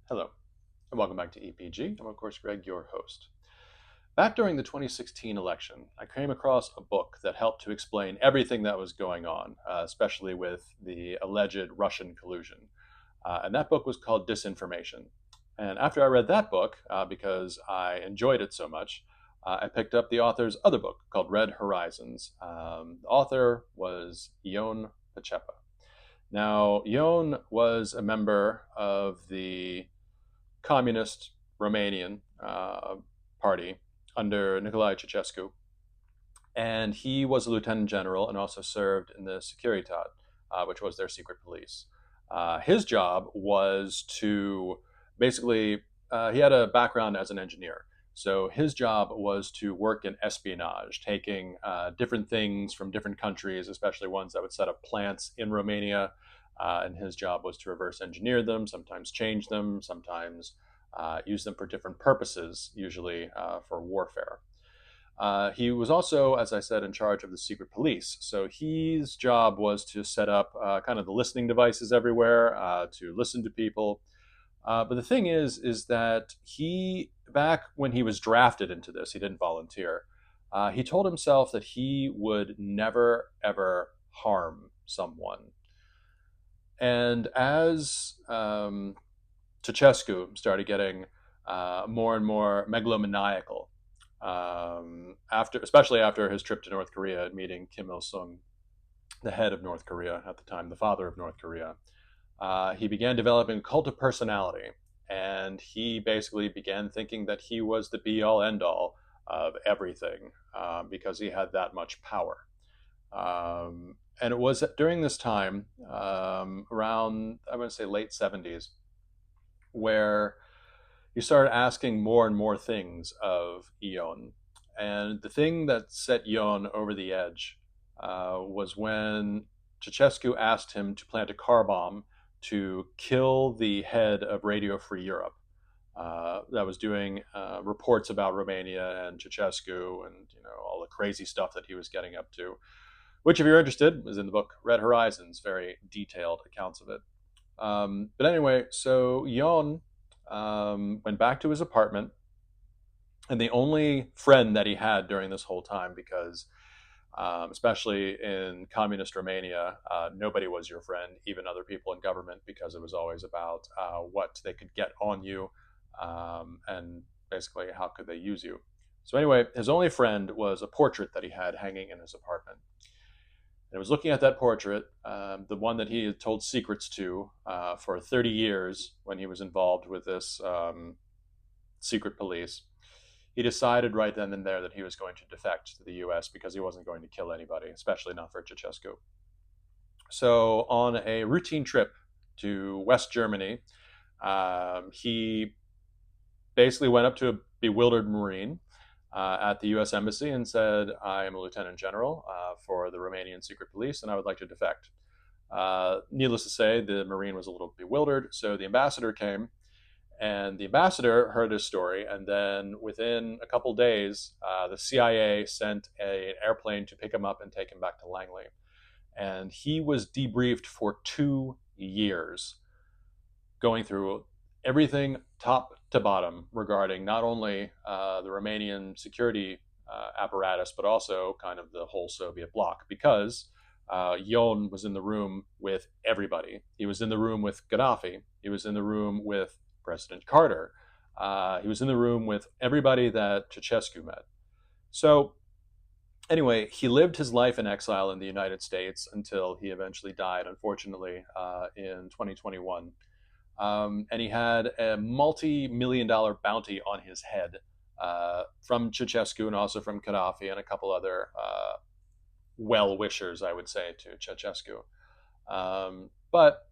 Hello, and welcome back to EPG. I'm, of course, Greg, your host. Back during the 2016 election, I came across a book that helped to explain everything that was going on, especially with the alleged Russian collusion. And that book was called Disinformation. And after I read that book, because I enjoyed it so much, I picked up the author's other book called Red Horizons. The author was Ion Pacepa. Now, Ion was a member of the communist Romanian party under Nicolae Ceausescu, and he was a lieutenant general and also served in the Securitate, which was their secret police. His job was to basically, he had a background as an engineer. So his job was to work in espionage, taking different things from different countries, especially ones that would set up plants in Romania. And his job was to reverse engineer them, sometimes change them, sometimes use them for different purposes, usually for warfare. He was also, as I said, in charge of the secret police. So his job was to set up kind of the listening devices everywhere, to listen to people. But the thing is that he, back when he was drafted into this, he didn't volunteer. He told himself that he would never, ever harm someone. And as Ceausescu started getting more and more megalomaniacal, especially after his trip to North Korea and meeting Kim Il Sung, the head of North Korea at the time, the father of North Korea. He began developing a cult of personality, and he basically began thinking that he was the be-all, end-all of everything because he had that much power. And it was during this time, around, I would say, late 70s, where he started asking more and more things of Ion. And the thing that set Ion over the edge was when Ceausescu asked him to plant a car bomb to kill the head of Radio Free Europe. That was doing reports about Romania and Ceausescu and all the crazy stuff that he was getting up to, which, if you're interested, is in the book Red Horizons, very detailed accounts of it. But anyway, so Ion went back to his apartment, and the only friend that he had during this whole time, because especially in communist Romania, nobody was your friend, even other people in government, because it was always about what they could get on you and basically how could they use you. So anyway, his only friend was a portrait that he had hanging in his apartment. And I was looking at that portrait, the one that he had told secrets to for 30 years when he was involved with this secret police. He decided right then and there that he was going to defect to the US because he wasn't going to kill anybody, especially not for Ceausescu. So on a routine trip to West Germany, he basically went up to a bewildered Marine at the U.S. Embassy and said, I am a lieutenant general for the Romanian secret police, and I would like to defect. Needless to say, the Marine was a little bewildered, so the ambassador came, and the ambassador heard his story, and then within a couple days, the CIA sent an airplane to pick him up and take him back to Langley. And he was debriefed for 2 years, going through everything top to bottom regarding not only the Romanian security apparatus, but also kind of the whole Soviet bloc, because Ion was in the room with everybody. He was in the room with Gaddafi. He was in the room with President Carter. He was in the room with everybody that Ceausescu met. So anyway, he lived his life in exile in the United States until he eventually died, unfortunately, in 2021. And he had a multi-million-dollar bounty on his head from Ceausescu and also from Gaddafi and a couple other well-wishers, I would say, to Ceausescu. But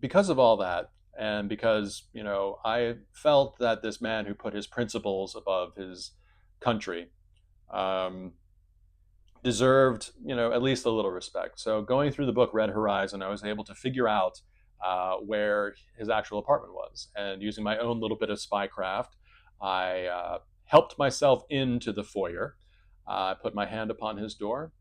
because of all that, and because I felt that this man who put his principles above his country deserved, at least a little respect. So going through the book Red Horizon, I was able to figure out where his actual apartment was. And using my own little bit of spycraft, I helped myself into the foyer. I put my hand upon his door,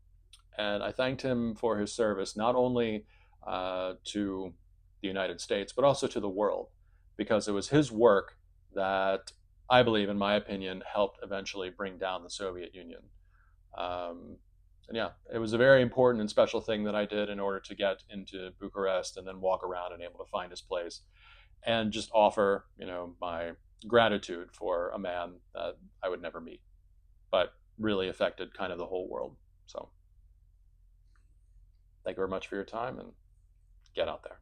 and I thanked him for his service, not only to the United States, but also to the world. because it was his work that I believe, in my opinion, helped eventually bring down the Soviet Union. Um, and yeah, it was a very important and special thing that I did in order to get into Bucharest and then walk around and able to find his place and just offer, my gratitude for a man that I would never meet, but really affected kind of the whole world. So thank you very much for your time and get out there.